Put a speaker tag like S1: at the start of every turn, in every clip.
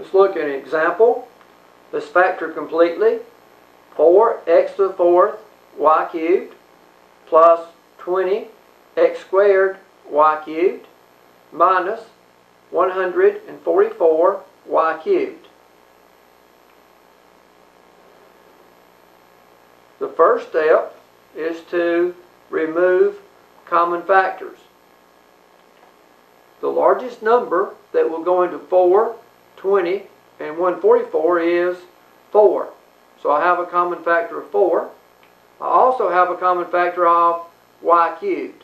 S1: Let's look at an example. Let's factor completely. 4x to the fourth y cubed plus 20x squared y cubed minus 144 y cubed. The first step is to remove common factors. The largest number that will go into 4, 20, and 144 is 4. So I have a common factor of 4. I also have a common factor of y cubed,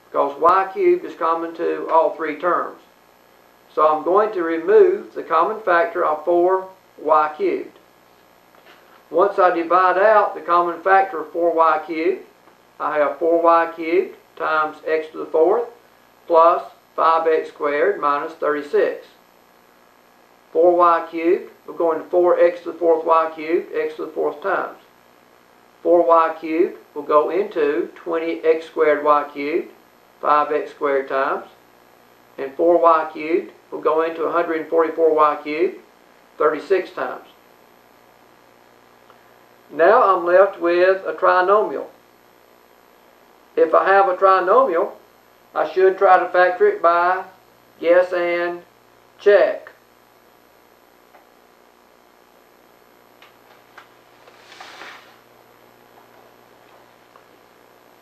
S1: because y cubed is common to all three terms. So I'm going to remove the common factor of 4y cubed. Once I divide out the common factor of 4y cubed, I have 4y cubed times x to the fourth plus 5x squared minus 36. 4y cubed will go into 4x to the fourth y cubed, x to the fourth times. 4y cubed will go into 20x squared y cubed, 5x squared times. And 4y cubed will go into 144y cubed, 36 times. Now I'm left with a trinomial. If I have a trinomial, I should try to factor it by guess and check.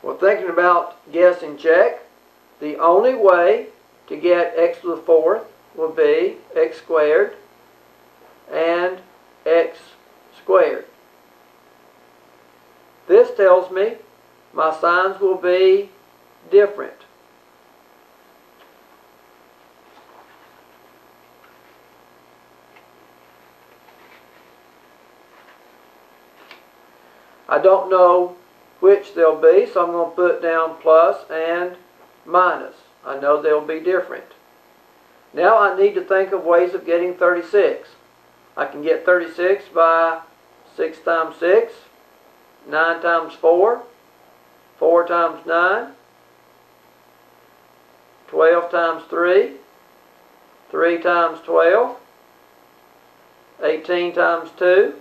S1: Well, thinking about guess and check, the only way to get x to the fourth will be x squared and x squared. This tells me my signs will be different. I don't know which they'll be, so I'm going to put down plus and minus. I know they'll be different. Now I need to think of ways of getting 36. I can get 36 by 6 times 6, 9 times 4, 4 times 9, 12 times 3, 3 times 12, 18 times 2,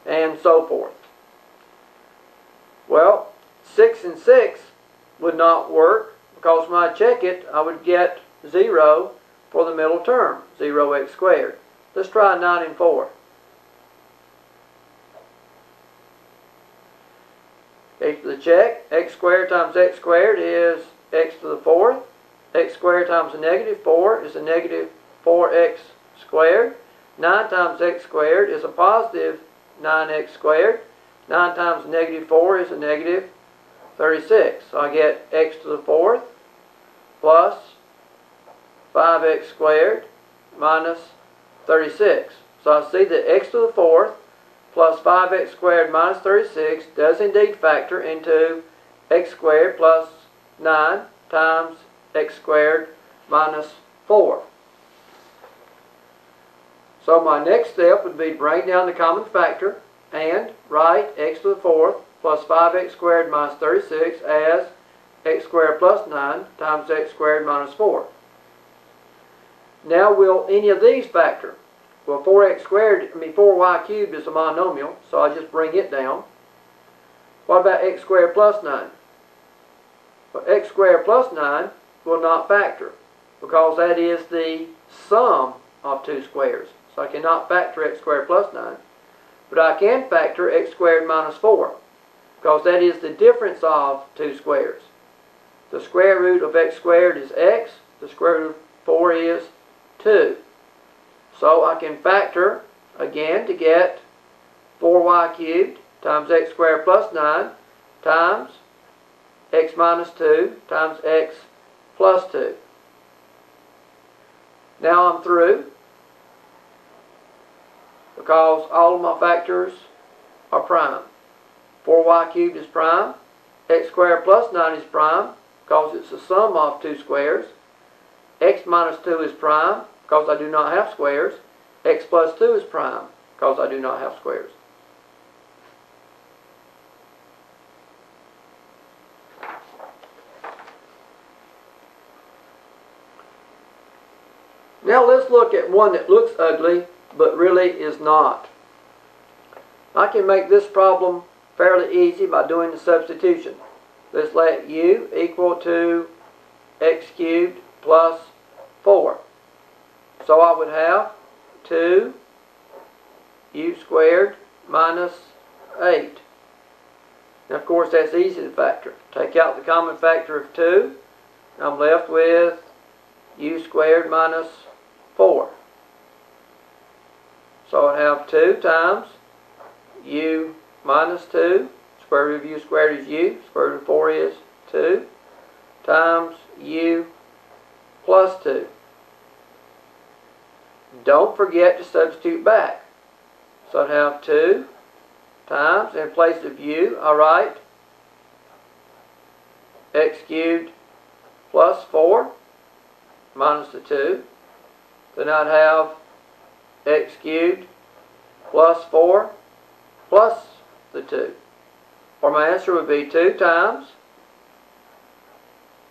S1: and so forth. Well, 6 and 6 would not work, because when I check it, I would get 0 for the middle term, 0x squared. Let's try 9 and 4. Okay, for the check, x squared times x squared is x to the fourth. X squared times a negative 4 is a negative 4x squared. 9 times x squared is a positive 9x squared. 9 times negative 4 is a negative 36. So I get x to the fourth plus 5x squared minus 36. So I see that x to the fourth plus 5x squared minus 36 does indeed factor into x squared plus 9 times x squared minus 4. So my next step would be to bring down the common factor and write x to the fourth plus 5x squared minus 36 as x squared plus 9 times x squared minus 4. Now will any of these factor? Well, 4y cubed is a monomial, so I just bring it down. What about x squared plus 9? Well, x squared plus 9 will not factor, because that is the sum of two squares. So I cannot factor x squared plus 9. But I can factor x squared minus 4, because that is the difference of two squares. The square root of x squared is x. The square root of 4 is 2. So I can factor, again, to get 4y cubed times x squared plus 9 times x minus 2 times x plus 2. Now I'm through, because all of my factors are prime. 4y cubed is prime. X squared plus 9 is prime, because it's the sum of two squares. X minus 2 is prime, because I do not have squares. X plus 2 is prime, because I do not have squares. Now let's look at one that looks ugly, but really is not. I can make this problem fairly easy by doing the substitution. Let's let u equal to x cubed plus 4. So I would have 2 u squared minus 8. And of course that's easy to factor. Take out the common factor of 2. I'm left with u squared minus 4. So I have 2 times u minus 2, square root of u squared is u, square root of 4 is 2, times u plus 2. Don't forget to substitute back. So I'd have 2 times, in place of u, I write x cubed plus 4 minus the 2. Then I'd have x cubed plus 4 plus the 2. Or my answer would be 2 times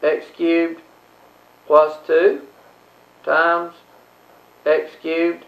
S1: x cubed plus 2 times x cubed